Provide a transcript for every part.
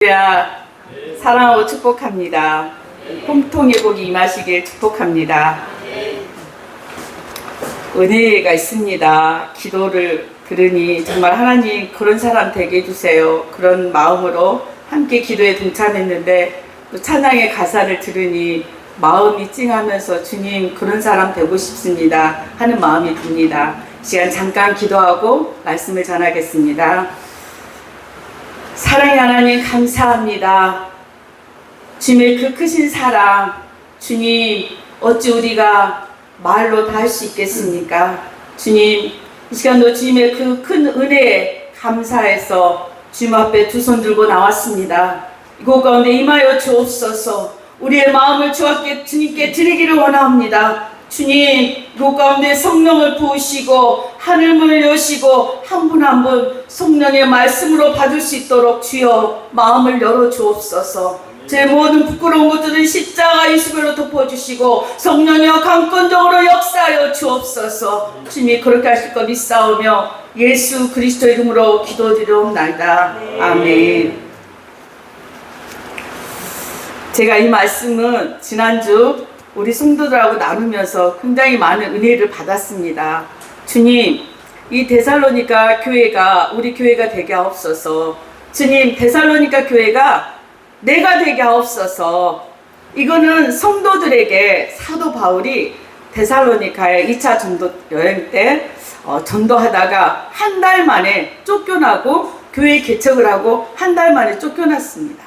할렐루야. 사랑하고 축복합니다. 공통의 복이 임하시길 축복합니다. 은혜가 있습니다. 기도를 들으니 정말 하나님 그런 사람 되게 해주세요. 그런 마음으로 함께 기도에 동참했는데 또 찬양의 가사를 들으니 마음이 찡하면서 주님 그런 사람 되고 싶습니다 하는 마음이 듭니다. 시간 잠깐 기도하고 말씀을 전하겠습니다. 사랑의 하나님 감사합니다. 주님의 그 크신 사랑, 주님 어찌 우리가 말로 다 할 수 있겠습니까? 주님 이 시간도 주님의 그 큰 은혜에 감사해서 주님 앞에 두 손 들고 나왔습니다. 이곳 가운데 임하여 주옵소서. 우리의 마음을 주님께 드리기를 원합니다. 주님 이곳 가운데 성령을 부으시고 하늘문을 여시고 한 분 한 분 성령의 말씀으로 받을 수 있도록 주여 마음을 열어 주옵소서. 제 모든 부끄러운 것들은 십자가 이수별로 덮어주시고 성령이여 강권적으로 역사하여 주옵소서. 주님이 그렇게 하실 것 믿사오며 예수 그리스도의 이름으로 기도드리옵나이다. 아멘. 제가 이 말씀은 지난주 우리 성도들하고 나누면서 굉장히 많은 은혜를 받았습니다. 주님, 이 데살로니가 교회가 우리 교회가 되게 하옵소서. 주님, 데살로니가 교회가 내가 되게 하옵소서. 이거는 성도들에게 사도 바울이 데살로니카에 2차 전도 여행 때 전도하다가 한 달 만에 쫓겨나고 교회 개척을 하고 한 달 만에 쫓겨났습니다.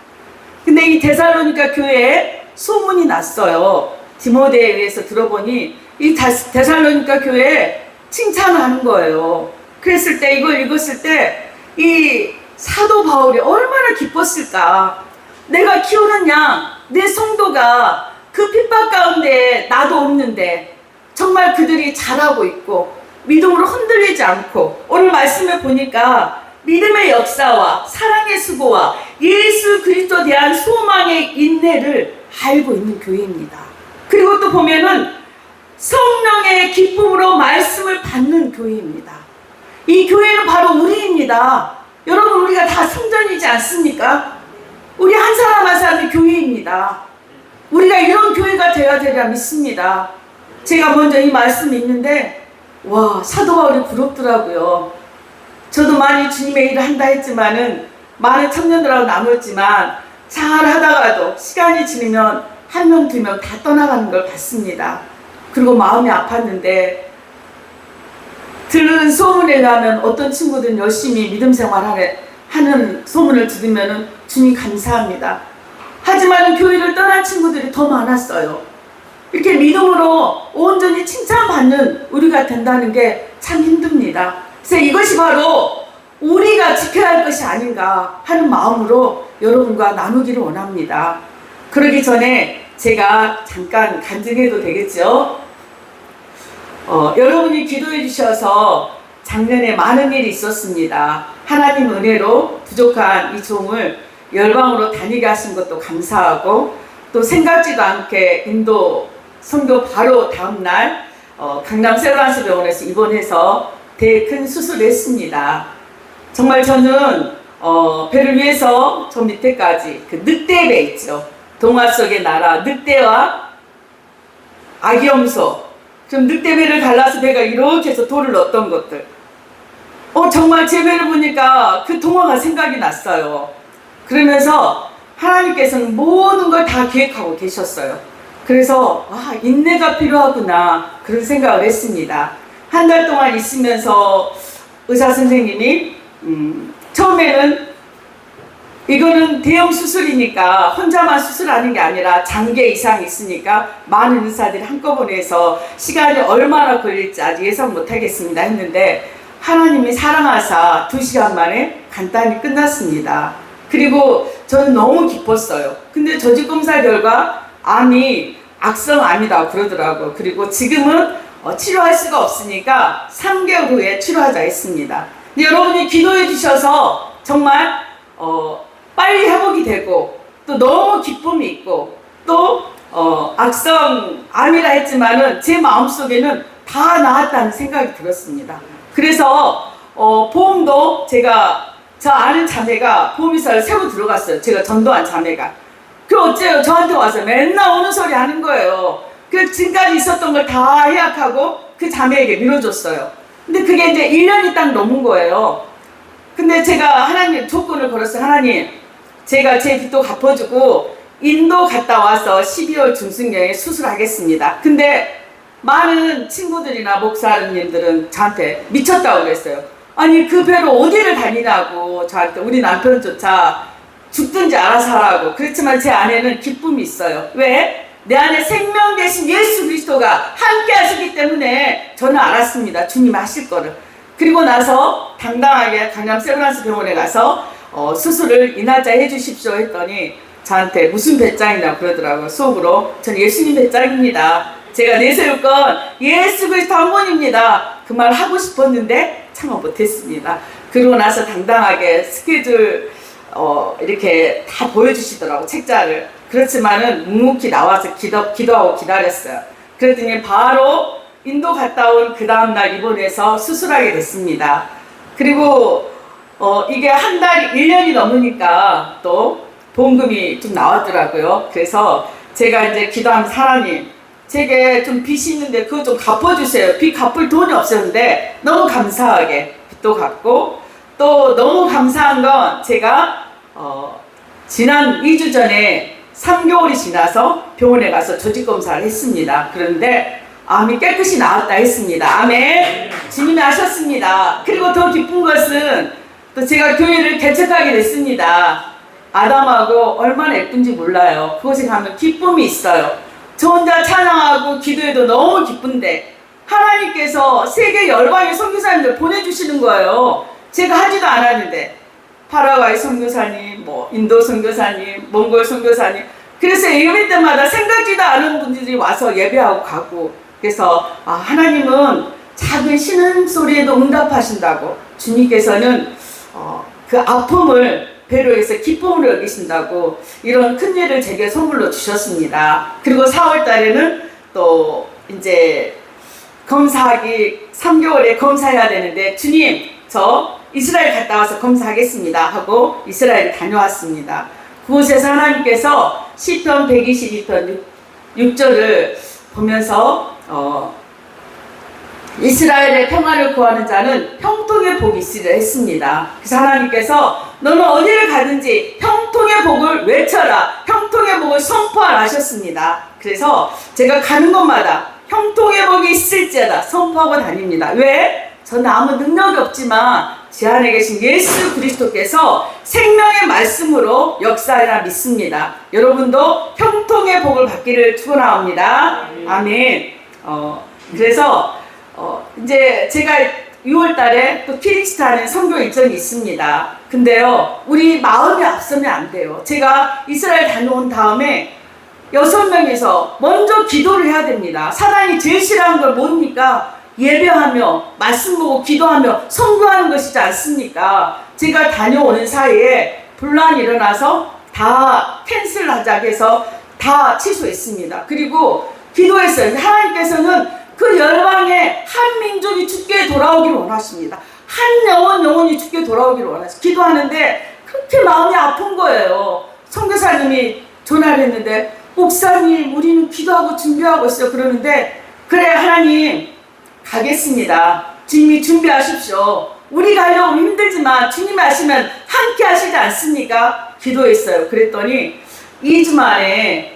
근데 이 데살로니가 교회에 소문이 났어요. 디모데에 의해서 들어보니 이 데살로니가 교회에 칭찬을 하는 거예요. 그랬을 때 이걸 읽었을 때 이 사도 바울이 얼마나 기뻤을까. 내가 키우는 양, 내 성도가 그 핍박 가운데 나도 없는데 정말 그들이 잘하고 있고 믿음으로 흔들리지 않고 오늘 말씀을 보니까 믿음의 역사와 사랑의 수고와 예수 그리스도에 대한 소망의 인내를 알고 있는 교회입니다. 그리고 또 보면은 성령의 기쁨으로 말씀을 받는 교회입니다. 이 교회는 바로 우리입니다. 여러분 우리가 다 성전이지 않습니까? 우리 한 사람 한 사람이 교회입니다. 우리가 이런 교회가 되어야 되리라 믿습니다. 제가 먼저 이 말씀이 있는데 와 사도 바울이 부럽더라고요. 저도 많이 주님의 일을 한다 했지만은 많은 청년들하고 나눴지만 잘 하다가도 시간이 지나면 한 명 두 명 다 떠나가는 걸 봤습니다. 그리고 마음이 아팠는데 들은 소문에 의하면 어떤 친구들은 열심히 믿음 생활하는 소문을 들으면 주님 감사합니다. 하지만 교회를 떠난 친구들이 더 많았어요. 이렇게 믿음으로 온전히 칭찬받는 우리가 된다는 게 참 힘듭니다. 그래서 이것이 바로 우리가 지켜야 할 것이 아닌가 하는 마음으로 여러분과 나누기를 원합니다. 그러기 전에 제가 잠깐 간증해도 되겠죠? 여러분이 기도해 주셔서 작년에 많은 일이 있었습니다. 하나님 은혜로 부족한 이 종을 열방으로 다니게 하신 것도 감사하고 또 생각지도 않게 인도 선교 바로 다음날 강남 세브란스 병원에서 입원해서 되게 큰 수술을 했습니다. 정말 저는 배를 위해서 저 밑에까지 그 늑대배 있죠. 동화 속의 나라 늑대와 아기염소 좀 늑대배를 갈라서 배가 이렇게 해서 돌을 넣었던 것들 정말 제 배를 보니까 그 동화가 생각이 났어요. 그러면서 하나님께서는 모든 걸 다 계획하고 계셨어요. 그래서 인내가 필요하구나 그런 생각을 했습니다. 한 달 동안 있으면서 의사 선생님이 처음에는 이거는 대형 수술이니까 혼자만 수술하는 게 아니라 장기 이상 있으니까 많은 의사들이 한꺼번에 해서 시간이 얼마나 걸릴지 아직 예상 못하겠습니다 했는데 하나님이 사랑하사 2시간 만에 간단히 끝났습니다. 그리고 저는 너무 기뻤어요. 근데 조직검사 결과 암이 악성암이다 그러더라고요. 그리고 지금은 치료할 수가 없으니까 3개월 후에 치료하자 했습니다. 근데 여러분이 기도해 주셔서 정말 빨리 회복이 되고 또 너무 기쁨이 있고 또 악성암이라 했지만은 제 마음속에는 다 나았다는 생각이 들었습니다. 그래서 보험도 제가 저 아는 자매가 보험이사를 새로 들어갔어요. 제가 전도한 자매가. 그 어째요? 저한테 와서 맨날 오는 소리 하는 거예요. 그 지금까지 있었던 걸 다 해약하고 그 자매에게 밀어줬어요. 근데 그게 이제 1년이 딱 넘은 거예요. 근데 제가 하나님 조건을 걸었어요. 하나님, 제가 제 빚도 갚아주고 인도 갔다 와서 12월 중순경에 수술하겠습니다. 근데 많은 친구들이나 목사님들은 저한테 미쳤다고 그랬어요. 아니 그 배로 어디를 다니냐고 저한테. 우리 남편조차 죽든지 알아서 하라고. 그렇지만 제 안에는 기쁨이 있어요. 왜? 내 안에 생명 되신 예수 그리스도가 함께 하시기 때문에 저는 알았습니다. 주님 하실 거를. 그리고 나서 당당하게 강남 세브란스 병원에 가서 수술을 이날짜에 해주십시오 했더니 저한테 무슨 배짱이냐고 그러더라고요. 속으로. 전 예수님 배짱입니다. 제가 내세울 건 예수 그리스도 한 분입니다. 그 말 하고 싶었는데 참아 못했습니다. 그러고 나서 당당하게 스케줄 이렇게 다 보여주시더라고, 책자를. 그렇지만은 묵묵히 나와서 기도하고 기다렸어요. 그랬더니 바로 인도 갔다 온 그 다음날 입원해서 수술하게 됐습니다. 그리고 이게 한 달이 1년이 넘으니까 또 보험금이 좀 나왔더라고요. 그래서 제가 이제 기도하면서 하나님, 제게 좀 빚이 있는데 그거 좀 갚아주세요. 빚 갚을 돈이 없었는데 너무 감사하게 빚도 갚고, 또 너무 감사한 건 제가 지난 2주 전에 3개월이 지나서 병원에 가서 조직검사를 했습니다. 그런데 암이 깨끗이 나았다 했습니다. 아멘. 주님이 하셨습니다. 그리고 더 기쁜 것은 또 제가 교회를 개척하게 됐습니다. 아담하고 얼마나 예쁜지 몰라요. 그곳에 가면 기쁨이 있어요. 저 혼자 찬양하고 기도해도 너무 기쁜데 하나님께서 세계 열방의 선교사님들 보내주시는 거예요. 제가 하지도 않았는데 파라과이 선교사님, 인도 선교사님, 몽골 선교사님. 그래서 예배 때마다 생각지도 않은 분들이 와서 예배하고 가고. 그래서 하나님은 작은 신음소리에도 응답하신다고. 주님께서는 그 아픔을 배려해서 기쁨으로 여기신다고 이런 큰 일을 제게 선물로 주셨습니다. 그리고 4월 달에는 또 이제 검사하기 3개월에 검사해야 되는데 주님, 저 이스라엘 갔다 와서 검사하겠습니다 하고 이스라엘 다녀왔습니다. 그곳에서 하나님께서 시편 122편 6절을 보면서 이스라엘의 평화를 구하는 자는 형통의 복이 있으리라 했습니다. 그래서 하나님께서 너는 어디를 가든지 형통의 복을 외쳐라, 형통의 복을 선포하라 하셨습니다. 그래서 제가 가는 곳마다 형통의 복이 있을지어다 선포하고 다닙니다. 왜? 저는 아무 능력이 없지만 제 안에 계신 예수 그리스도께서 생명의 말씀으로 역사하리라 믿습니다. 여러분도 형통의 복을 받기를 축원합니다. 아멘. 그래서 이제 제가 6월 달에 또 키르기스탄에 선교 일정이 있습니다. 근데요, 우리 마음이 앞서면 안 돼요. 제가 이스라엘 다녀온 다음에 6명이서 먼저 기도를 해야 됩니다. 사단이 제일 싫어하는 걸 뭡니까? 예배하며 말씀 보고 기도하며 선교하는 것이지 않습니까? 제가 다녀오는 사이에 분란이 일어나서 다 캔슬하자고 해서 다 취소했습니다. 그리고 기도했어요. 하나님께서는 그 열방에 한 민족이 주께 돌아오기를 원하십니다. 한 영혼이 주께 돌아오기를 원하십니다. 기도하는데 그렇게 마음이 아픈 거예요. 선교사님이 전화를 했는데 목사님, 우리는 기도하고 준비하고 있어요. 그러는데 그래 하나님 가겠습니다. 주님이 준비하십시오. 우리가 하려고 힘들지만 주님이 하시면 함께 하시지 않습니까? 기도했어요. 그랬더니 2주 만에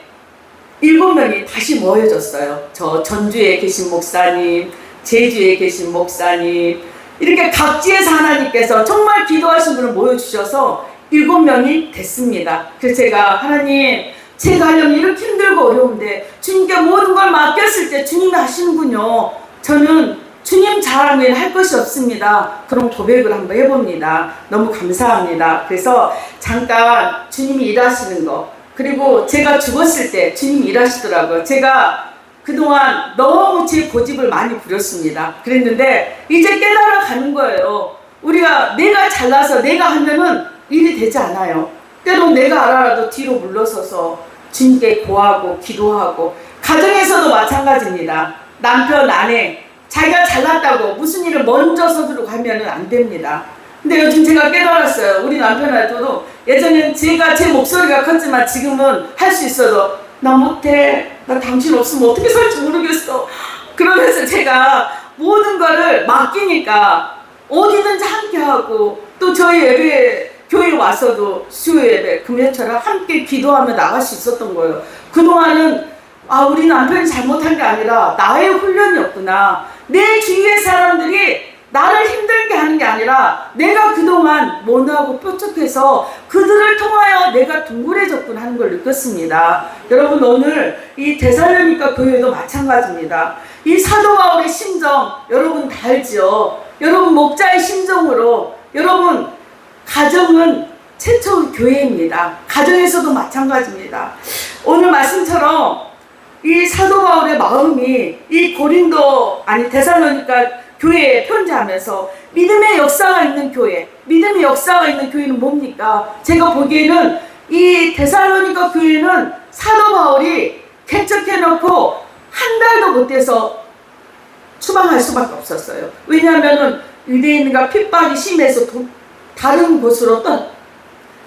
7명이 다시 모여졌어요. 저 전주에 계신 목사님, 제주에 계신 목사님, 이렇게 각지에서 하나님께서 정말 기도하신 분을 모여주셔서 7명이 됐습니다. 그래서 제가 하나님, 제가 하려면 이렇게 힘들고 어려운데 주님께 모든 걸 맡겼을 때 주님이 하시는군요. 저는 주님 잘하면 할 것이 없습니다. 그런 고백을 한번 해봅니다. 너무 감사합니다. 그래서 잠깐 주님이 일하시는 거, 그리고 제가 죽었을 때 주님이 일하시더라고요. 제가 그동안 너무 제 고집을 많이 부렸습니다. 그랬는데 이제 깨달아 가는 거예요. 우리가 내가 잘나서 내가 하면은 일이 되지 않아요. 때론 내가 알아라도 뒤로 물러서서 주님께 고하고 기도하고, 가정에서도 마찬가지입니다. 남편, 아내, 자기가 잘났다고 무슨 일을 먼저 서두르고 하면은 안 됩니다. 근데 요즘 제가 깨달았어요. 우리 남편한테도 예전엔 제가 제 목소리가 컸지만 지금은 할 수 있어도 나 못해. 나 당신 없으면 어떻게 살지 모르겠어. 그러면서 제가 모든 거를 맡기니까 어디든지 함께하고 또 저희 예배 교회 와서도 수요 예배 금요일처럼 함께 기도하며 나갈 수 있었던 거예요. 그동안은 우리 남편이 잘못한 게 아니라 나의 훈련이었구나. 내 주위의 사람들이 나를 힘들게 하는 게 아니라 내가 그동안 모나고 뾰족해서 그들을 통하여 내가 둥그레졌구나 하는 걸 느꼈습니다. 여러분 오늘 이 데살로니가 교회도 마찬가지입니다. 이 사도 바울의 심정 여러분 다 알죠? 여러분 목자의 심정으로 여러분 가정은 최초 교회입니다. 가정에서도 마찬가지입니다. 오늘 말씀처럼 이 사도 바울의 마음이 이 데살로니가 교회에 편지하면서 믿음의 역사가 있는 교회, 믿음의 역사가 있는 교회는 뭡니까? 제가 보기에는 이 데살로니가 교회는 사도 바울이 개척해놓고 한 달도 못 돼서 추방할 수밖에 없었어요. 왜냐하면 유대인과 핍박이 심해서 다른 곳으로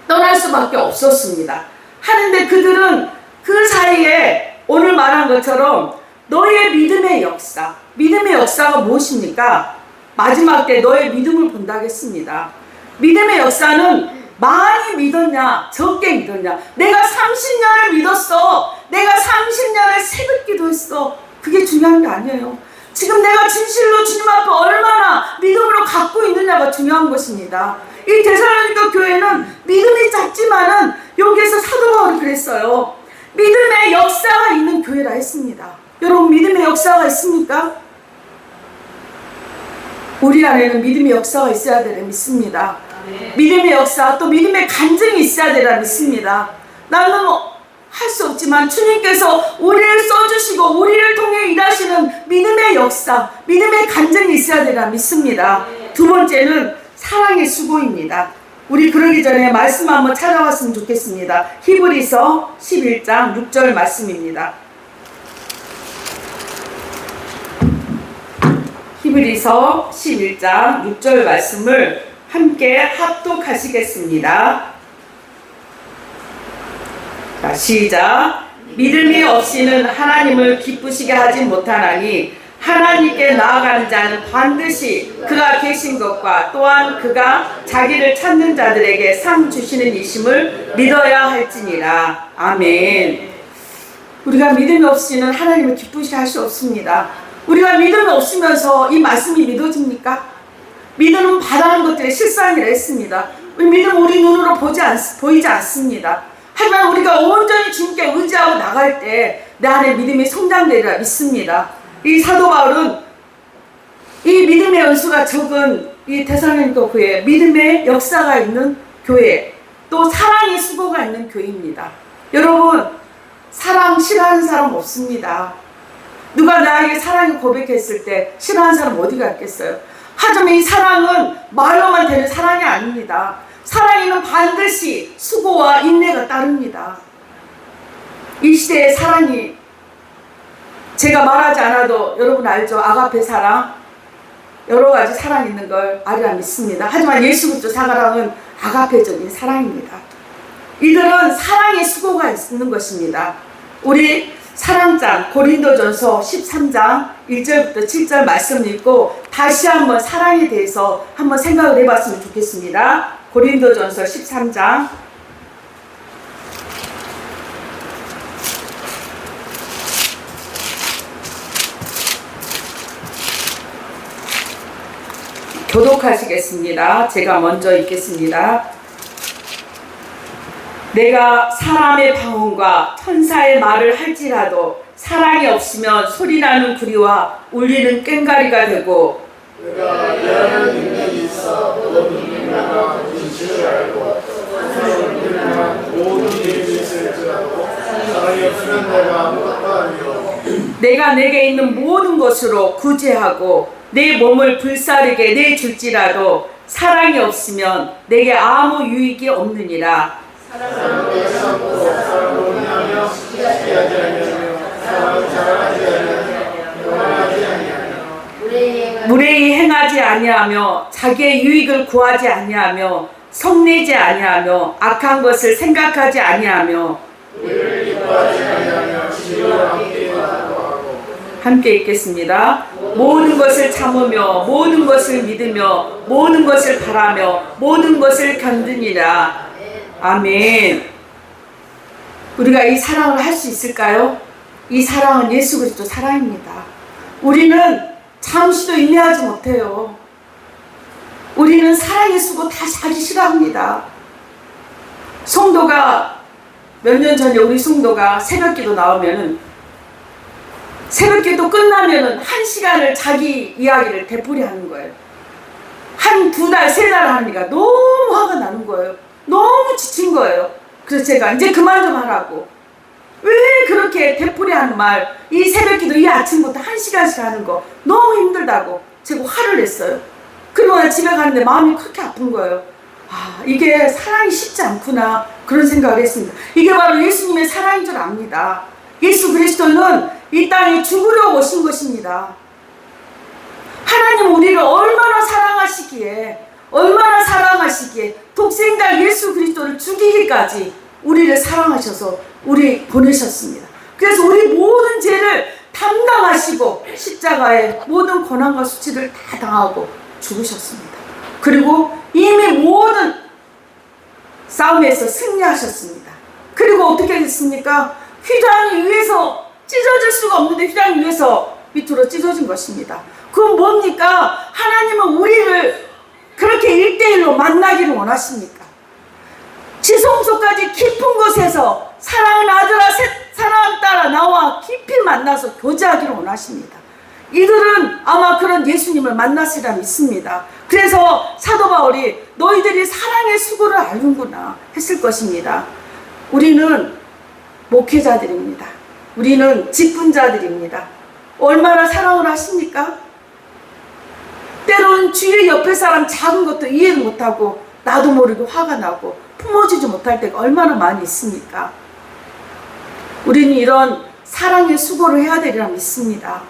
떠날 수밖에 없었습니다. 하는데 그들은 그 사이에 오늘 말한 것처럼 너의 믿음의 역사가 무엇입니까? 마지막 때 너의 믿음을 본다고 했습니다. 믿음의 역사는 많이 믿었냐 적게 믿었냐. 내가 30년을 믿었어. 내가 30년을 새벽 기도했어. 그게 중요한 게 아니에요. 지금 내가 진실로 주님 앞에 얼마나 믿음으로 갖고 있느냐가 중요한 것입니다. 이 데살로니가 교회는 믿음이 작지만은 여기에서 사도 바울이 그랬어요. 믿음의 역사가 있는 교회라 했습니다. 여러분 믿음의 역사가 있습니까? 우리 안에는 믿음의 역사가 있어야 되라 믿습니다. 믿음의 역사 또 믿음의 간증이 있어야 되라 믿습니다. 나는 할 수 없지만 주님께서 우리를 써주시고 우리를 통해 일하시는 믿음의 역사, 믿음의 간증이 있어야 되라 믿습니다. 두 번째는 사랑의 수고입니다. 우리 그러기 전에 말씀 한번 찾아왔으면 좋겠습니다. 히브리서 11장 6절 말씀입니다. 히브리서 11장 6절 말씀을 함께 합독하시겠습니다. 자, 시작. 믿음이 없이는 하나님을 기쁘시게 하지 못하나니 하나님께 나아가는 자는 반드시 그가 계신 것과 또한 그가 자기를 찾는 자들에게 상 주시는 이심을 믿어야 할지니라. 아멘. 우리가 믿음이 없이는 하나님을 기쁘시게 할 수 없습니다. 우리가 믿음이 없으면서 이 말씀이 믿어집니까? 믿음은 바라는 것들의 실상이라 했습니다. 믿음은 우리 눈으로 보이지 않습니다. 하지만 우리가 온전히 주님께 의지하고 나갈 때 내 안에 믿음이 성장되리라 믿습니다. 이 사도 바울은 이 믿음의 연수가 적은 이 데살로니가 교회, 믿음의 역사가 있는 교회, 또 사랑의 수고가 있는 교회입니다. 여러분, 사랑 싫어하는 사람 없습니다. 누가 나에게 사랑을 고백했을 때 싫어하는 사람 어디가 있겠어요? 하지만 이 사랑은 말로만 되는 사랑이 아닙니다. 사랑에는 반드시 수고와 인내가 따릅니다. 이 시대의 사랑이 제가 말하지 않아도 여러분 알죠? 아가페 사랑, 여러 가지 사랑이 있는 걸 알리라 믿습니다. 하지만 예수 그리스도 사랑은 아가페적인 사랑입니다. 이들은 사랑의 수고가 있는 것입니다. 우리 사랑장 고린도전서 13장 1절부터 7절 말씀 읽고 다시 한번 사랑에 대해서 한번 생각을 해봤으면 좋겠습니다. 고린도전서 13장 교독하시겠습니다. 제가 먼저 읽겠습니다. 내가 사람의 방언과 천사의 말을 할지라도 사랑이 없으면 소리나는 구리와 울리는 꽹과리가 되고 내가 이해하는 능력이 있어 모든 능력과 진실을 알고 하나님을 믿는 모든 일이 있을지라도 사랑이 없으면 내가 아무것도 아니요 내가 내게 있는 모든 것으로 구제하고 내 몸을 불사르게 내줄지라도 사랑이 없으면 내게 아무 유익이 없느니라. 사랑을 참고 사랑을 원하며 시기하지 아니하며 사랑을 자랑하지 아니하며 영원하지 아니하며 무례히 행하지 아니하며 아니하며 자기의 유익을 구하지 아니하며 성내지 아니하며 악한 것을 생각하지 아니하며 우리를 기뻐하지 아니하며 진리와 함께 하고 함께 읽겠습니다. 모든 것을 참으며 모든 것을 믿으며 모든 것을 바라며 모든 것을 견디니라. 아멘. 우리가 이 사랑을 할 수 있을까요? 이 사랑은 예수 그리스도 사랑입니다. 우리는 잠시도 인내하지 못해요. 우리는 사랑의 수고 다 자기 싫어합니다. 성도가 몇 년 전에 우리 성도가 새벽기도 나오면은 새벽기도 끝나면은 1시간을 자기 이야기를 되풀이하는 거예요. 한 2달, 3달 하니까 너무 화가 나는 거예요. 너무 지친 거예요. 그래서 제가 이제 그만 좀 하라고. 왜 그렇게 되풀이하는 말, 이 새벽기도 이 아침부터 1시간씩 하는 거 너무 힘들다고 제가 화를 냈어요. 그리고 나 집에 가는데 마음이 그렇게 아픈 거예요. 아, 이게 사랑이 쉽지 않구나 그런 생각을 했습니다. 이게 바로 예수님의 사랑인 줄 압니다. 예수 그리스도는 이 땅에 죽으려 오신 것입니다. 하나님 우리를 얼마나 사랑하시기에 독생자 예수 그리스도를 죽이기까지 우리를 사랑하셔서 우리 보내셨습니다. 그래서 우리 모든 죄를 담당하시고 십자가에 모든 고난과 수치를 다 당하고 죽으셨습니다. 그리고 이미 모든 싸움에서 승리하셨습니다. 그리고 어떻게 됐습니까? 휘장이 위에서 찢어질 수가 없는데 휘장이 위에서 밑으로 찢어진 것입니다. 그건 뭡니까? 하나님은 우리를 그렇게 1대1로 만나기를 원하십니까? 지성소까지 깊은 곳에서 사랑하는 아들아 사랑하는 딸아 나와 깊이 만나서 교제하기를 원하십니다. 이들은 아마 그런 예수님을 만났으리라 믿습니다. 그래서 사도 바울이 너희들이 사랑의 수고를 알는구나 했을 것입니다. 우리는 목회자들입니다. 우리는 직분자들입니다. 얼마나 사랑을 하십니까? 때로는 주위 옆에 사람 작은 것도 이해를 못하고 나도 모르게 화가 나고 품어주지 못할 때가 얼마나 많이 있습니까? 우리는 이런 사랑의 수고를 해야 되리라 믿습니다.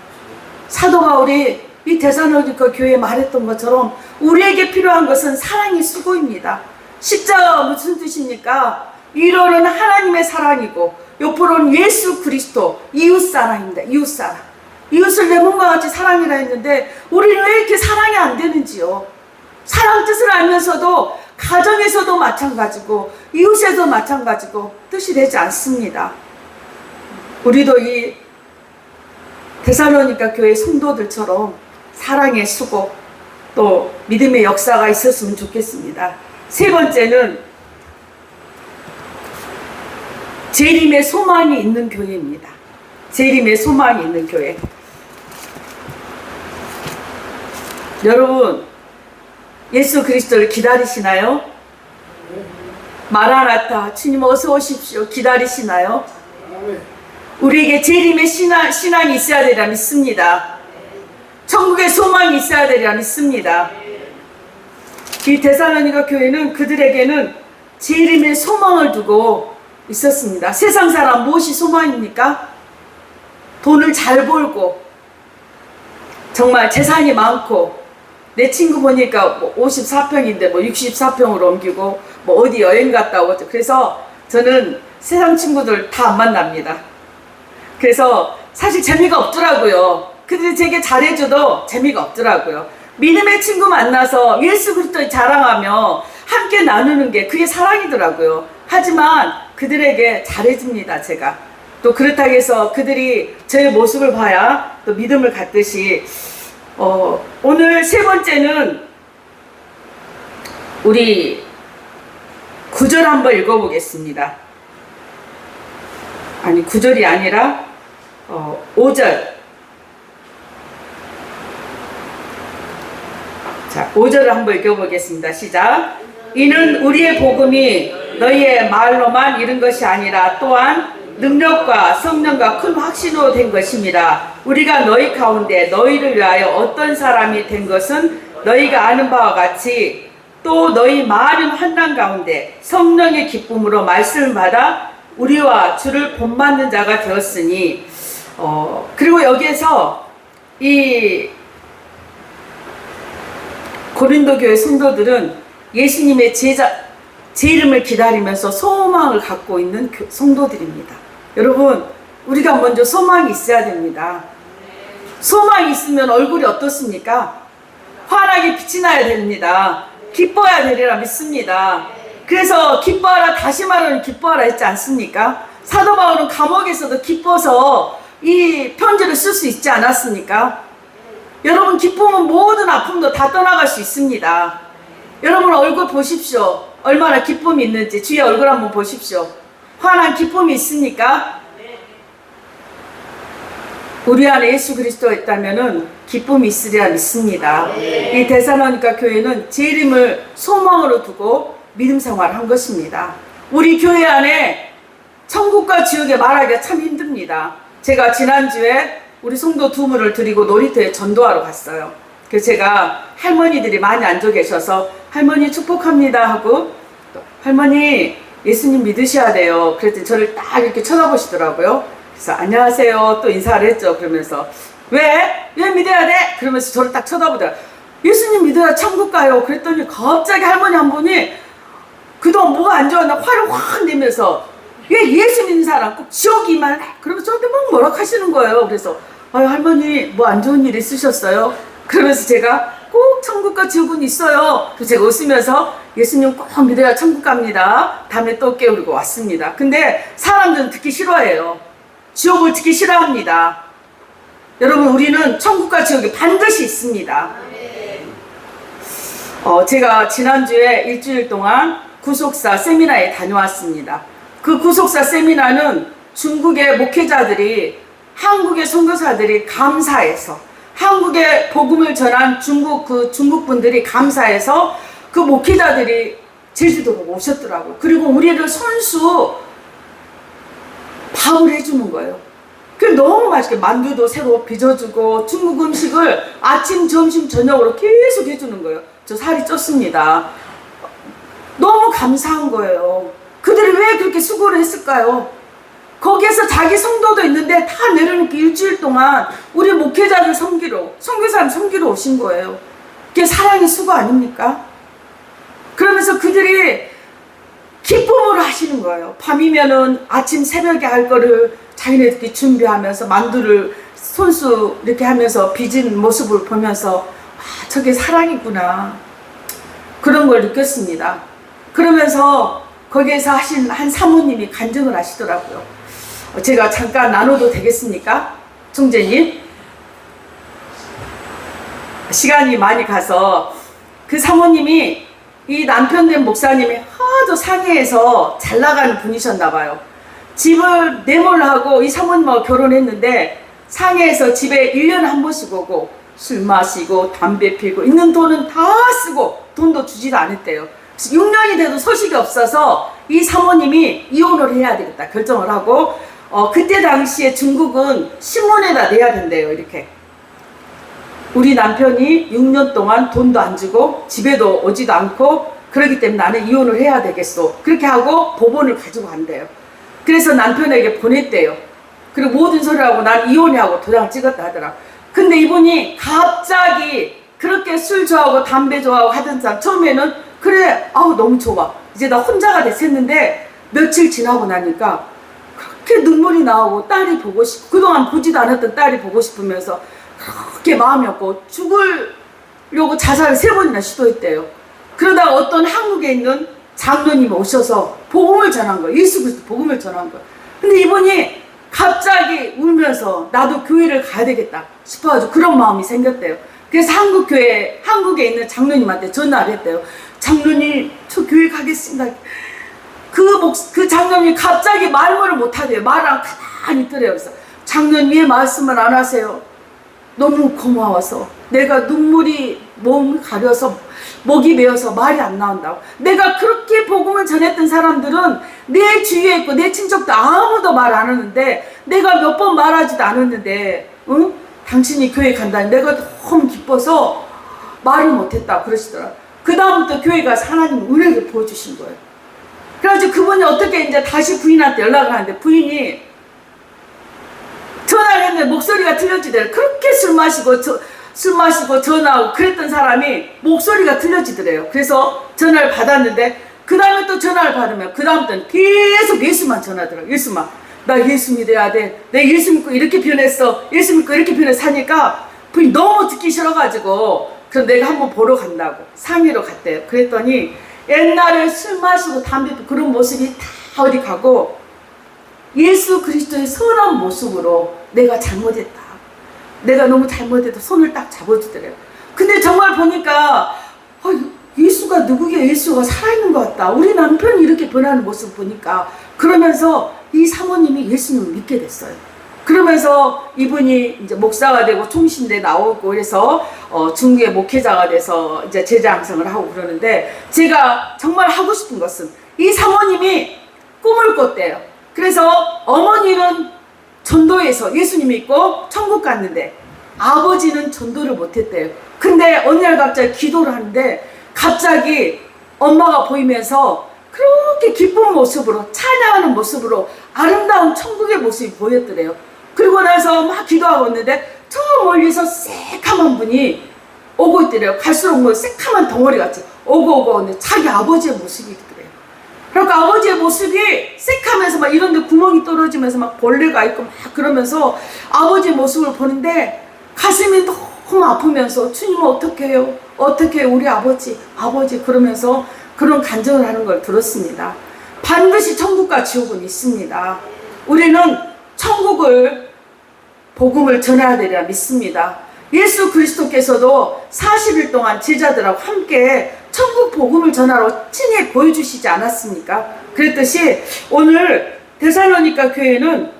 사도 바울이 이 데살로니가 교회에 말했던 것처럼 우리에게 필요한 것은 사랑의 수고입니다. 십자가가 무슨 뜻입니까? 1호는 하나님의 사랑이고 옆으로는 예수 그리스도 이웃사랑입니다. 이웃사랑. 이웃을 내 몸과 같이 사랑이라 했는데 우리는 왜 이렇게 사랑이 안 되는지요? 사랑 뜻을 알면서도 가정에서도 마찬가지고 이웃에도 마찬가지고 뜻이 되지 않습니다. 우리도 이 데살로니가 교회 성도들처럼 사랑의 수고 또 믿음의 역사가 있었으면 좋겠습니다. 세 번째는 재림의 소망이 있는 교회입니다. 재림의 소망이 있는 교회. 여러분 예수 그리스도를 기다리시나요? 마라나타 주님 어서 오십시오 기다리시나요? 우리에게 재림의 신앙이 있어야 되리라 믿습니다. 천국의 소망이 있어야 되리라 믿습니다. 이 데살로니가 교회는 그들에게는 재림의 소망을 두고 있었습니다. 세상 사람 무엇이 소망입니까? 돈을 잘 벌고 정말 재산이 많고 내 친구 보니까 뭐 54평인데 뭐 64평으로 옮기고 뭐 어디 여행 갔다 오고 그래서 저는 세상 친구들 다 안 만납니다. 그래서 사실 재미가 없더라고요. 그들이 제게 잘해줘도 재미가 없더라고요. 믿음의 친구 만나서 예수 그리스도를 자랑하며 함께 나누는 게 그게 사랑이더라고요. 하지만 그들에게 잘해줍니다. 제가 또 그렇다고 해서 그들이 제 모습을 봐야 또 믿음을 갖듯이 오늘 세 번째는 우리 9절 한번 읽어보겠습니다. 아니 9절이 아니라 5절. 자 5절을 한번 읽어보겠습니다. 시작. 이는 우리의 복음이 너희의 말로만 이른 것이 아니라 또한 능력과 성령과 큰 확신으로 된 것입니다. 우리가 너희 가운데 너희를 위하여 어떤 사람이 된 것은 너희가 아는 바와 같이 또 너희 많은 환난 가운데 성령의 기쁨으로 말씀을 받아 우리와 주를 본받는 자가 되었으니 그리고 여기에서 이 고린도 교회 성도들은 예수님의 제 이름을 기다리면서 소망을 갖고 있는 성도들입니다. 여러분, 우리가 먼저 소망이 있어야 됩니다. 소망이 있으면 얼굴이 어떻습니까? 환하게 빛이 나야 됩니다. 기뻐야 되리라 믿습니다. 그래서 기뻐하라, 다시 말하면 기뻐하라 했지 않습니까? 사도 바울은 감옥에서도 기뻐서 이 편지를 쓸 수 있지 않았습니까? 여러분, 기쁨은 모든 아픔도 다 떠나갈 수 있습니다. 여러분 얼굴 보십시오. 얼마나 기쁨이 있는지 주의 얼굴 한번 보십시오. 환한 기쁨이 있습니까? 우리 안에 예수 그리스도가 있다면 기쁨이 있으리라 믿습니다. 이 데살로니가 교회는 제 이름을 소망으로 두고 믿음 생활을 한 것입니다. 우리 교회 안에 천국과 지옥에 말하기가 참 힘듭니다. 제가 지난주에 우리 성도 2분을 드리고 놀이터에 전도하러 갔어요. 그래서 제가 할머니들이 많이 앉아 계셔서 할머니 축복합니다 하고, 할머니 예수님 믿으셔야 돼요. 그랬더니 저를 딱 이렇게 쳐다보시더라고요. 그래서 안녕하세요 또 인사를 했죠. 그러면서 왜 믿어야 돼? 그러면서 저를 딱 쳐다보더라. 예수님 믿어야 천국 가요. 그랬더니 갑자기 할머니 한 분이 그동안 뭐가 안 좋았나 화를 확 내면서 왜 예수 믿는 사람 꼭 지옥이만 해? 그러면서 저한테 막 뭐라 하시는 거예요. 그래서 아유 할머니 뭐 안 좋은 일 있으셨어요? 그러면서 제가 꼭 천국과 지옥은 있어요. 그래서 제가 웃으면서 예수님 꼭 믿어야 천국 갑니다. 다음에 또 올게요. 그리고 왔습니다. 근데 사람들은 듣기 싫어해요. 지옥을 듣기 싫어합니다. 여러분, 우리는 천국과 지옥이 반드시 있습니다. 제가 지난주에 일주일 동안 구속사 세미나에 다녀왔습니다. 그 구속사 세미나는 중국의 목회자들이, 한국의 선교사들이 감사해서, 한국에 복음을 전한 중국 분들이 감사해서 그 목회자들이 제주도로 오셨더라고요. 그리고 우리를 손수 밥을 해주는 거예요. 그게 너무 맛있게 만두도 새로 빚어주고 중국 음식을 아침, 점심, 저녁으로 계속 해주는 거예요. 저 살이 쪘습니다. 너무 감사한 거예요. 그들이 왜 그렇게 수고를 했을까요? 거기에서 자기 성도도 있는데 다 내려놓고 일주일 동안 우리 목회자를 섬기러, 선교사를 섬기러 오신 거예요. 그게 사랑의 수고 아닙니까? 그러면서 그들이 기쁨으로 하시는 거예요. 밤이면은 아침 새벽에 할 거를 자기네들끼리 준비하면서 만두를 손수 이렇게 하면서 빚은 모습을 보면서 저게 사랑이구나, 그런 걸 느꼈습니다. 그러면서 거기에서 하신 한 사모님이 간증을 하시더라고요. 제가 잠깐 나눠도 되겠습니까? 총재님, 시간이 많이 가서 그 사모님이 이 남편 된 목사님이 하도 상해에서 잘 나가는 분이셨나 봐요. 집을 내몰라고 이 사모님하고 결혼했는데 상해에서 집에 1년에 한 번씩 오고 술 마시고 담배 피고 있는 돈은 다 쓰고 돈도 주지도 않았대요. 6년이 돼도 소식이 없어서 이 사모님이 이혼을 해야 되겠다 결정을 하고, 그때 당시에 중국은 신문에다 내야 된대요. 이렇게 우리 남편이 6년 동안 돈도 안 주고 집에도 오지도 않고 그러기 때문에 나는 이혼을 해야 되겠어, 그렇게 하고 법원을 가지고 간대요. 그래서 남편에게 보냈대요. 그리고 모든 소리를 하고 난 이혼해 하고 도장을 찍었다 하더라. 근데 이분이 갑자기 그렇게 술 좋아하고 담배 좋아하고 하던 사람, 처음에는 그래 아우 너무 좋아 이제 나 혼자가 됐었는데 며칠 지나고 나니까 그렇게 눈물이 나오고 딸이 보고 싶고, 그동안 보지도 않았던 딸이 보고 싶으면서 그렇게 마음이 없고 죽으려고 자살을 3번이나 시도했대요. 그러다가 어떤 한국에 있는 장로님이 오셔서 복음을 전한 거예요. 예수 그리스도 복음을 전한 거예요. 근데 이분이 갑자기 울면서 나도 교회를 가야 되겠다 싶어가지고 그런 마음이 생겼대요. 그래서 한국에 있는 장로님한테 전화를 했대요. 장로님, 저 교회 가겠습니다. 그 장로님이 갑자기 말문을 못하대요. 말을 가만히 있더래요. 그래서 장로님 왜 말씀을 안 하세요? 너무 고마워서 내가 눈물이 몸을 가려서 목이 메어서 말이 안 나온다고. 내가 그렇게 복음을 전했던 사람들은 내 주위에 있고 내 친척도 아무도 말 안 하는데 내가 몇 번 말하지도 않았는데 응? 당신이 교회 간다니 내가 너무 기뻐서 말을 못했다 그러시더라. 그 다음부터 교회 가서 하나님 은혜를 보여주신 거예요. 그래가지고 그분이 어떻게 이제 다시 부인한테 연락을 하는데 부인이 전화를 했는데 목소리가 틀려지더라. 그렇게 술 마시고 술 마시고 전화하고 그랬던 사람이 목소리가 들려지더래요. 그래서 전화를 받았는데 그 다음에 또 전화를 받으면 그 다음부터는 계속 예수만 전하더라고요. 예수만. 나 예수 믿어야 돼. 내 예수 믿고 이렇게 변했어. 예수 믿고 이렇게 변해서 사니까 분이 너무 듣기 싫어가지고 그럼 내가 한번 보러 간다고 상의로 갔대요. 그랬더니 옛날에 술 마시고 담배 피우고 그런 모습이 다 어디 가고 예수 그리스도의 선한 모습으로 내가 잘못했다. 내가 너무 잘못해도 손을 딱 잡아주더래요. 근데 정말 보니까 예수가 누구게 예수가 살아있는 것 같다. 우리 남편이 이렇게 변하는 모습 보니까 그러면서 이 사모님이 예수님을 믿게 됐어요. 그러면서 이분이 이제 목사가 되고 총신대 나오고 그래서 중국의 목회자가 돼서 이제 제자양성을 하고 그러는데 제가 정말 하고 싶은 것은 이 사모님이 꿈을 꿨대요. 그래서 어머니는 전도에서 예수님 믿고 천국 갔는데 아버지는 전도를 못했대요. 근데 어느 날 갑자기 기도를 하는데 갑자기 엄마가 보이면서 그렇게 기쁜 모습으로 찬양하는 모습으로 아름다운 천국의 모습이 보였더래요. 그리고 나서 막 기도하고 있는데 저 멀리서 새카만 분이 오고 있더래요. 갈수록 뭐 새카만 덩어리 같이 오고 오는데 자기 아버지의 모습이 있더래요. 그러니까 아버지의 모습이 새카면서 막 이런데 구멍이 떨어지면서 막 벌레가 있고 막 그러면서 아버지의 모습을 보는데 가슴이 너무 아프면서 주님은 어떻게 해요? 어떻게 해요? 우리 아버지 그러면서 그런 간증을 하는 걸 들었습니다. 반드시 천국과 지옥은 있습니다. 우리는 천국을 복음을 전해야 되리라 믿습니다. 예수 그리스도께서도 40일 동안 제자들하고 함께 천국 복음을 전하러 친히 보여주시지 않았습니까? 그랬듯이 오늘 데살로니가 교회는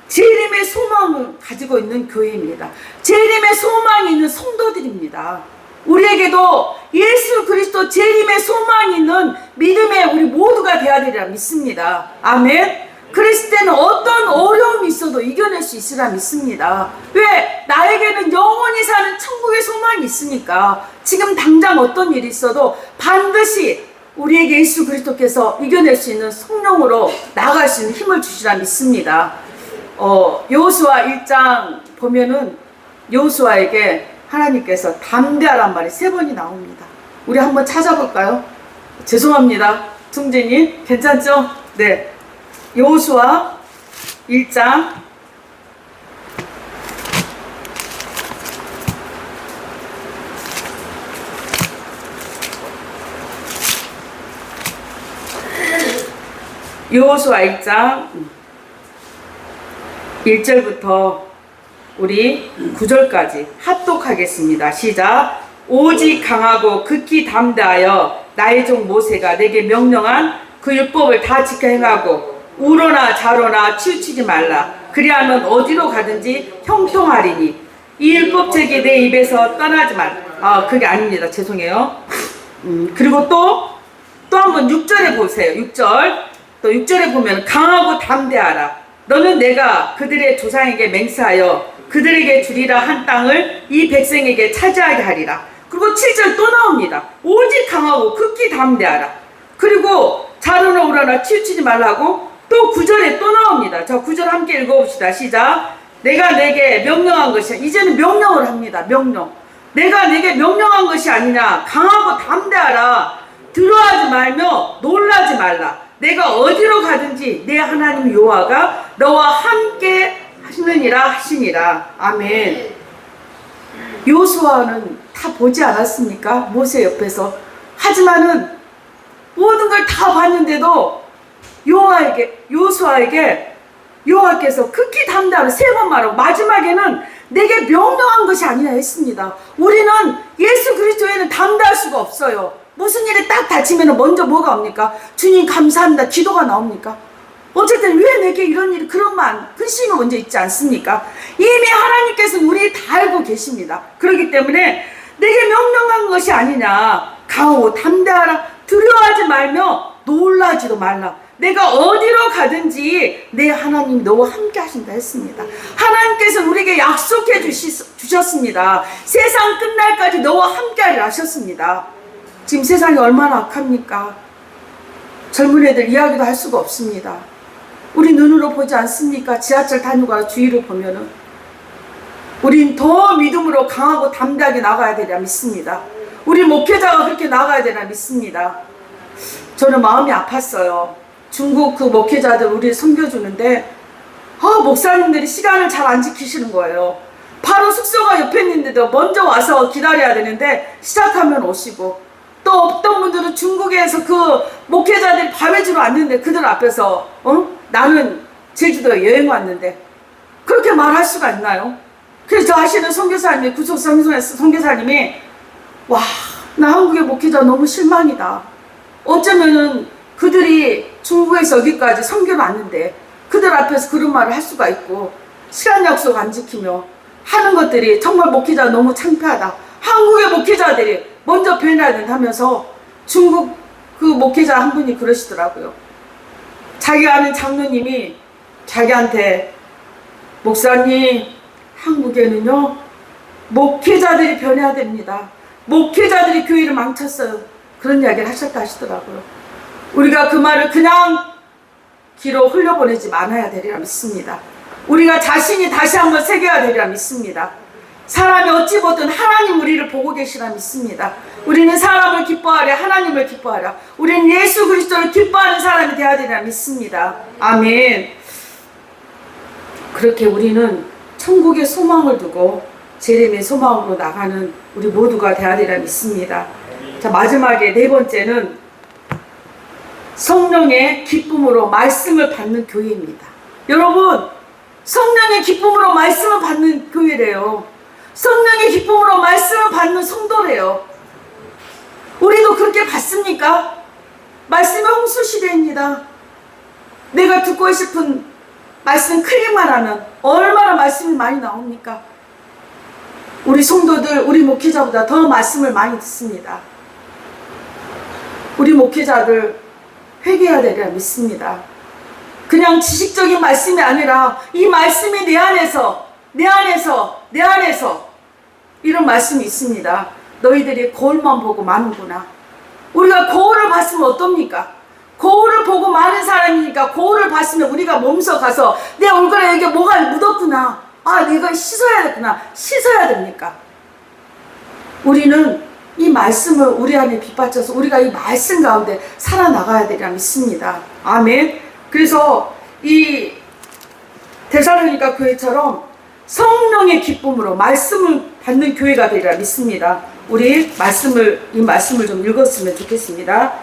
재림의 소망을 가지고 있는 교회입니다. 재림의 소망이 있는 성도들입니다. 우리에게도 예수 그리스도 재림의 소망이 있는 믿음의 우리 모두가 되어야 되리라 믿습니다. 아멘. 그랬을 때는 어떤 어려움이 있어도 이겨낼 수 있으라 믿습니다. 왜? 나에게는 영원히 사는 천국의 소망이 있으니까 지금 당장 어떤 일이 있어도 반드시 우리에게 예수 그리스도께서 이겨낼 수 있는 성령으로 나아갈 수 있는 힘을 주시라 믿습니다. 여호수아 1장 보면은 여호수아에게 하나님께서 담대하란 말이 3번이 나옵니다. 우리 한번 찾아볼까요? 죄송합니다. 총재님 괜찮죠? 네. 여호수아 1장 1절부터 우리 9절까지 합독하겠습니다. 시작. 오직 강하고 극히 담대하여 나의 종 모세가 내게 명령한 그 율법을 다 지켜 행하고 우로나 좌로나 치우치지 말라. 그리하면 어디로 가든지 형통하리니 이 율법책이 내 입에서 떠나지 말라. 그게 아닙니다. 죄송해요. 그리고 또 한번 6절에 보세요. 6절. 또 6절에 보면 강하고 담대하라. 너는 내가 그들의 조상에게 맹세하여 그들에게 주리라 한 땅을 이 백성에게 차지하게 하리라. 그리고 7절 또 나옵니다. 오직 강하고 극히 담대하라. 그리고 좌로나 우로나 치우치지 말라고 또 9절에 또 나옵니다. 자, 9절 함께 읽어봅시다. 시작. 내가 내게 명령한 것이 이제는 명령을 합니다. 명령. 내가 내게 명령한 것이 아니냐. 강하고 담대하라. 두려워하지 말며 놀라지 말라. 내가 어디로 가든지 내 하나님 여호와가 너와 함께 하시느니라 하시니라. 아멘. 여호수아는 다 보지 않았습니까? 모세 옆에서. 하지만은 모든 걸 다 봤는데도 여호수아에게 여호와께서 극히 담대하라 3번 말하고 마지막에는 내게 명령한 것이 아니라 했습니다. 우리는 예수 그리스도에는 담대할 수가 없어요. 무슨 일이 딱 닥치면 먼저 뭐가 옵니까? 주님 감사합니다. 기도가 나옵니까? 어쨌든 왜 내게 이런 일이 그런 근심이 먼저 있지 않습니까? 이미 하나님께서는 우리 다 알고 계십니다. 그렇기 때문에 내게 명령한 것이 아니냐. 강하고 담대하라. 두려워하지 말며 놀라지도 말라. 내가 어디로 가든지 내 하나님 너와 함께 하신다 했습니다. 하나님께서는 우리에게 약속해 주셨습니다. 세상 끝날까지 너와 함께 하리라 하셨습니다. 지금 세상이 얼마나 악합니까? 젊은 애들 이야기도 할 수가 없습니다. 우리 눈으로 보지 않습니까? 지하철 다니고 주위를 보면은 우린 더 믿음으로 강하고 담대하게 나가야 되리라 믿습니다. 우리 목회자가 그렇게 나가야 되리라 믿습니다. 저는 마음이 아팠어요. 중국 그 목회자들 우리 섬겨주는데 목사님들이 시간을 잘 안 지키시는 거예요. 바로 숙소가 옆에 있는데도 먼저 와서 기다려야 되는데 시작하면 오시고, 또 어떤 분들은 중국에서 그 목회자들이 밤에주로 왔는데 그들 앞에서 나는 제주도에 여행 왔는데 그렇게 말할 수가 있나요? 그래서 저 아시는 선교사님이, 구속 선교사님이 와, 나 한국의 목회자 너무 실망이다. 어쩌면은 그들이 중국에서 여기까지 선교를 왔는데 그들 앞에서 그런 말을 할 수가 있고, 시간 약속 안 지키며 하는 것들이 정말 목회자 너무 창피하다. 한국의 목회자들이 먼저 변해야 된다면서 중국 그 목회자 한 분이 그러시더라고요. 자기 아는 장로님이 자기한테, 목사님, 한국에는요 목회자들이 변해야 됩니다. 목회자들이 교회를 망쳤어요. 그런 이야기를 하셨다 하시더라고요. 우리가 그 말을 그냥 귀로 흘려보내지 말아야 되리라 믿습니다. 우리가 자신이 다시 한번 새겨야 되리라 믿습니다. 사람이 어찌 보든 하나님 우리를 보고 계시라 믿습니다. 우리는 사람을 기뻐하랴 하나님을 기뻐하랴. 우리는 예수 그리스도를 기뻐하는 사람이 되어야 되리라 믿습니다. 아멘. 그렇게 우리는 천국의 소망을 두고 재림의 소망으로 나가는 우리 모두가 되어야 되리라 믿습니다. 자, 마지막에 네 번째는 성령의 기쁨으로 말씀을 받는 교회입니다. 여러분, 성령의 기쁨으로 말씀을 받는 교회래요. 성령의 기쁨으로 말씀을 받는 성도래요. 우리도 그렇게 받습니까? 말씀의 홍수 시대입니다. 내가 듣고 싶은 말씀 클릭만 하면 얼마나 말씀이 많이 나옵니까? 우리 성도들, 우리 목회자보다 더 말씀을 많이 듣습니다. 우리 목회자들 회개해야 되리라 믿습니다. 그냥 지식적인 말씀이 아니라 이 말씀이 내 안에서 이런 말씀이 있습니다. 너희들이 거울만 보고 마는구나. 우리가 거울을 봤으면 어떻습니까? 거울을 보고 마는 사람이니까 거울을 봤으면 우리가 몸소 가서 내 얼굴에 여기 뭐가 묻었구나. 아, 내가 씻어야겠구나. 씻어야 됩니까? 우리는 이 말씀을 우리 안에 빗받쳐서 우리가 이 말씀 가운데 살아나가야 되리라 믿습니다. 아멘. 그래서 이 데살로니가 교회처럼 성령의 기쁨으로 말씀을 받는 교회가 되리라 믿습니다. 우리 이 말씀을 좀 읽었으면 좋겠습니다.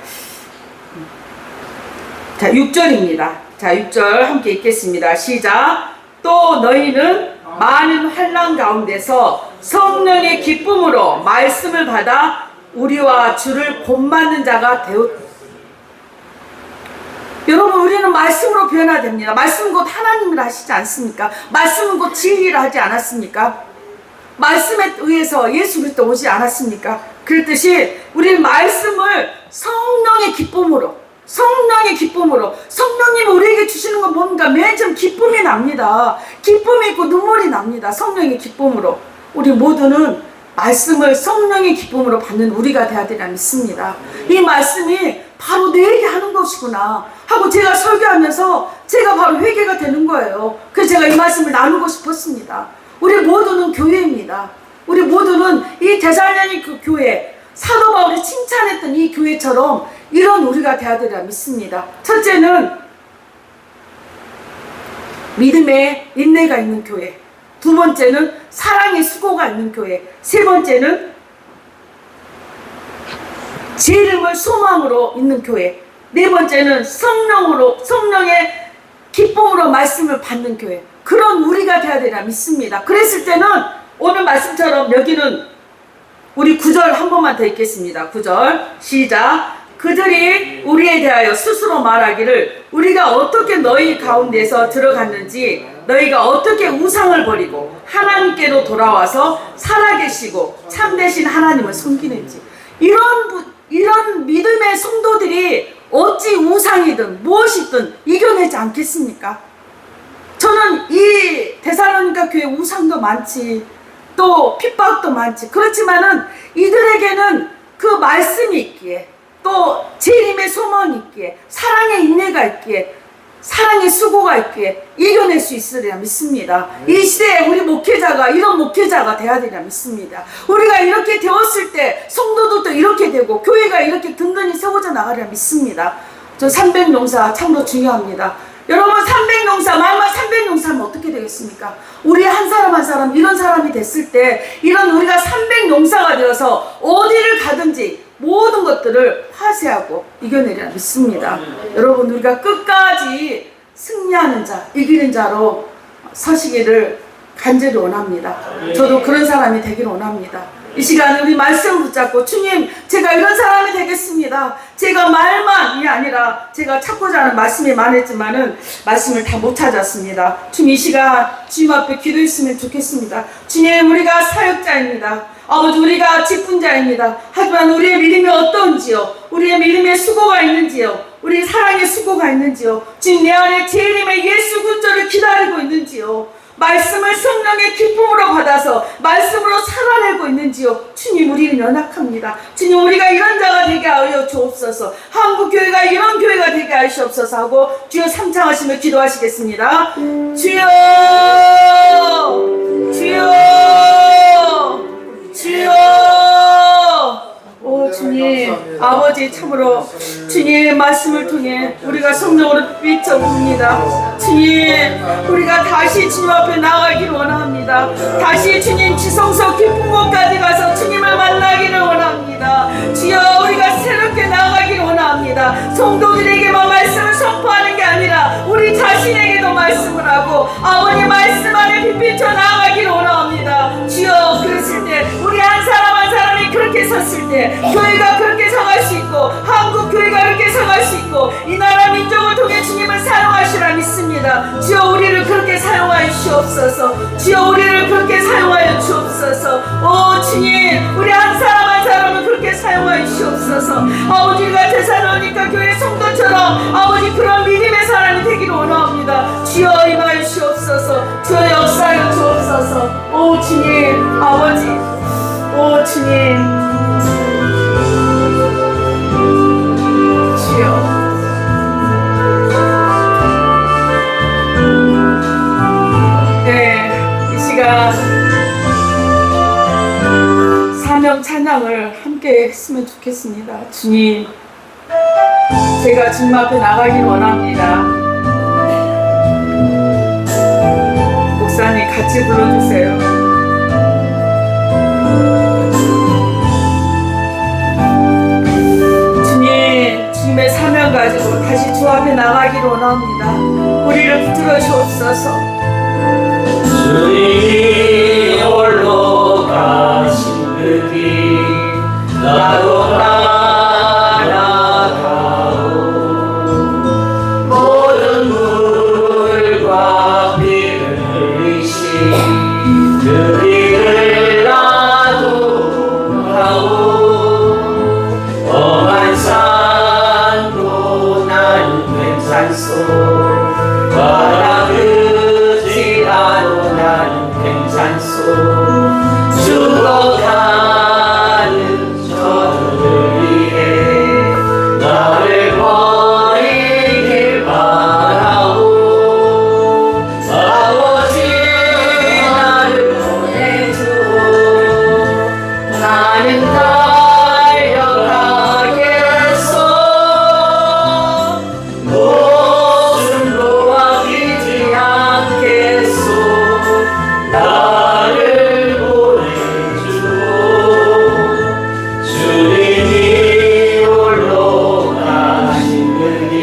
자, 6절입니다. 자, 6절 함께 읽겠습니다. 시작. 또 너희는 많은 환난 가운데서 성령의 기쁨으로 말씀을 받아 우리와 주를 본받는 자가 되었다. 여러분, 우리는 말씀으로 변화됩니다. 말씀은 곧 하나님을 하시지 않습니까? 말씀은 곧 진리를 하지 않았습니까? 말씀에 의해서 예수 그리스도 오지 않았습니까? 그랬듯이 우리는 말씀을 성령의 기쁨으로 성령님이 우리에게 주시는 건 뭡니까? 맨 처음 기쁨이 납니다. 기쁨이 있고 눈물이 납니다. 성령의 기쁨으로. 우리 모두는 말씀을 성령의 기쁨으로 받는 우리가 되어야 되리라 믿습니다. 이 말씀이 바로 내게 하는 것이구나 하고 제가 설교하면서 제가 바로 회개가 되는 거예요. 그래서 제가 이 말씀을 나누고 싶었습니다. 우리 모두는 교회입니다. 우리 모두는 이 데살로니가 교회, 사도 바울이 칭찬했던 이 교회처럼 이런 우리가 되어야 되리라 믿습니다. 첫째는 믿음의 인내가 있는 교회, 두 번째는 사랑의 수고가 있는 교회, 세 번째는 재림을 소망으로 있는 교회, 네 번째는 성령의 기쁨으로 말씀을 받는 교회. 그런 우리가 되어야 되리라 믿습니다. 그랬을 때는 오늘 말씀처럼 여기는 우리 9절 한 번만 더 읽겠습니다. 9절 시작. 그들이 우리에 대하여 스스로 말하기를 우리가 어떻게 너희 가운데서 들어갔는지, 너희가 어떻게 우상을 버리고 하나님께로 돌아와서 살아계시고 참되신 하나님을 섬기는지. 이런 믿음의 성도들이 어찌 우상이든 무엇이든 이겨내지 않겠습니까? 저는 이 데살로니가 교회 우상도 많지, 또 핍박도 많지. 그렇지만은 이들에게는 그 말씀이 있기에, 또 재림의 소망이 있기에, 사랑의 인내가 있기에, 사랑의 수고가 있기에 이겨낼 수 있으리라 믿습니다. 이 시대에 우리 목회자가 이런 목회자가 돼야 되리라 믿습니다. 우리가 이렇게 되었을 때 성도들도 이렇게 되고 교회가 이렇게 든든히 세워져 나가리라 믿습니다. 저 300용사 참으로 중요합니다. 여러분 300용사 마음만 300용사면 어떻게 되겠습니까? 우리 한 사람 한 사람 이런 사람이 됐을 때 이런 우리가 300용사가 되어서 어디를 가든지 모든 것들을 화세하고 이겨내리라 믿습니다. 여러분 우리가 끝까지 승리하는 자 이기는 자로 서시기를 간절히 원합니다. 저도 그런 사람이 되기를 원합니다. 이 시간에 우리 말씀을 붙잡고 주님 제가 이런 사람이 되겠습니다. 제가 말만이 아니라 제가 찾고자 하는 말씀이 많았지만은 말씀을 다 못 찾았습니다. 주님 이 시간 주님 앞에 기도했으면 좋겠습니다. 주님 우리가 사역자입니다. 아버지 우리가 직분자입니다. 하지만 우리의 믿음이 어떤지요? 우리의 믿음에 수고가 있는지요? 우리의 사랑에 수고가 있는지요? 지금 내 안에 재림의 예수 그리스도를 기다리고 있는지요? 말씀을 성령의 기쁨으로 받아서 말씀으로 살아내고 있는지요? 주님 우리는 연약합니다. 주님 우리가 이런 자가 되게 하여 주옵소서. 한국교회가 이런 교회가 되게 하시옵소서 하고 주여 삼창하시며 기도하시겠습니다. 주여 주여 주여 오 주님 아버지 참으로 주님의 말씀을 통해 우리가 성령으로 비춰봅니다. 주님 우리가 다시 주님 앞에 나가기를 원합니다. 다시 주님 지성소 깊은 곳까지 가서 주님을 만나기를 원합니다. 주여 우리가 새롭게 나가기를 원합니다. 성도들에게만 말씀을 선포하는 게 아니라 우리 자신에게도 말씀을 하고 아버님 말씀 안에 빛비춰 나가기를 원합니다. 주여 그랬을 때 우리 한 사람 한 사람이 그렇게 섰을 때 교회가 그렇게 서갈 수 있고 한국 교회가 그렇게 서갈 수 있고 이 나라 민족을 통해 주님을 사용하시라 믿습니다. 주여 우리를 그렇게 사용하여 주옵소서. 주여 우리를 그렇게 사용하여 주옵소서. 오 주님 우리 한 사람 한 사람을 그렇게 사용하여 주옵소서. 아버지가 데살로니가 교회 성도처럼 아버지 그런 믿음의 사람이 되기를 원합니다. 주여 임하여 주옵소서. 주여 역사하여 주옵소서. 오 주님 아버지 오 주님 주여 네, 이 시간 사명 찬양을 함께 했으면 좋겠습니다. 주님 제가 주님 앞에 나가길 원합니다. 목사님 같이 불러주세요. 주님의 사명 가지고 다시 주 앞에 나가기를 원합니다. 우리를 붙들어 주옵소서. 주님이 홀로 가신 그 길 나도 따라가오. 모든 물과 비를 흘리신 그 길을 나도 가오. 험한 산도 나는 괜찮소. 바람으지라도 나는 괜찮소. 죽어가는 저들을 위해 나를 버리길 바라오. 아버지 나를 보내주오. 나는 달려가겠소. 목숨도 아끼지 않겠소. 나를 보내주오. 주님이 홀로 가신 그 길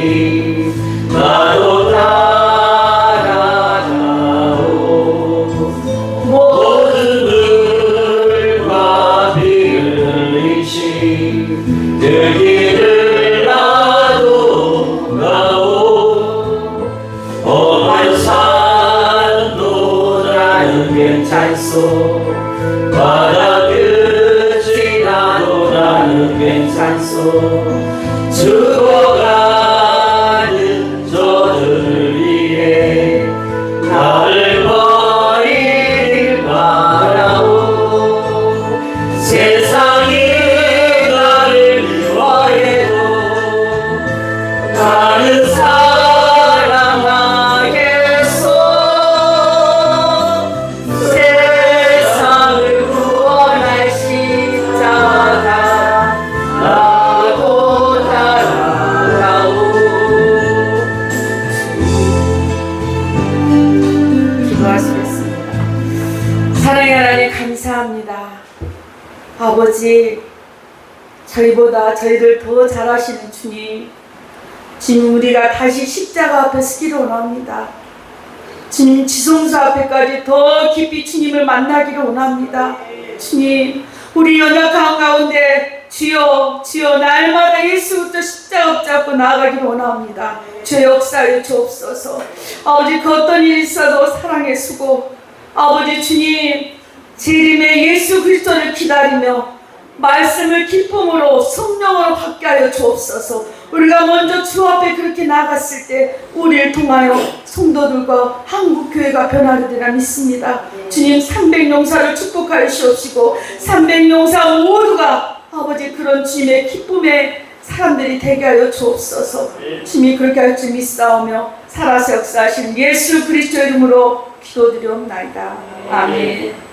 나도 따라가오. 모든 물과 비를 흘리신 그 길을 나도 가오. 험한 산도 나는 괜찮소. 바다 끝이라도 나는 괜찮소. 죽어가는 저들을 위해 나를 버리길 바라오. 세상이 나를 미워해도 나는 사랑을 감사합니다. 아버지, 저희보다 저희를 더 잘하시는 주님, 주님 우리가 다시 십자가 앞에 서기를 원합니다. 주님 지성소 앞에까지 더 깊이 주님을 만나기를 원합니다. 주님, 우리 연약한 가운데 주여 날마다 예수부터 십자가 붙잡고 나아가기를 원합니다. 주의 역사에 주옵소서. 아버지 그 어떤 일이 있어도 사랑의 수고, 아버지 주님 재림의 예수 그리스도를 기다리며 말씀을 기쁨으로 성령으로 받게 하여 주옵소서. 우리가 먼저 주 앞에 그렇게 나갔을 때 우리를 통하여 성도들과 한국교회가 변화를 되라 믿습니다. 주님 300용사를 축복하여 주옵시고 300용사 모두가 아버지 그런 주님의 기쁨의 사람들이 되게 하여 주옵소서. 주님이 그렇게 할 줄 믿사오며 살아서 역사하신 예수 그리스도 이름으로 기도드리옵나이다. 아멘.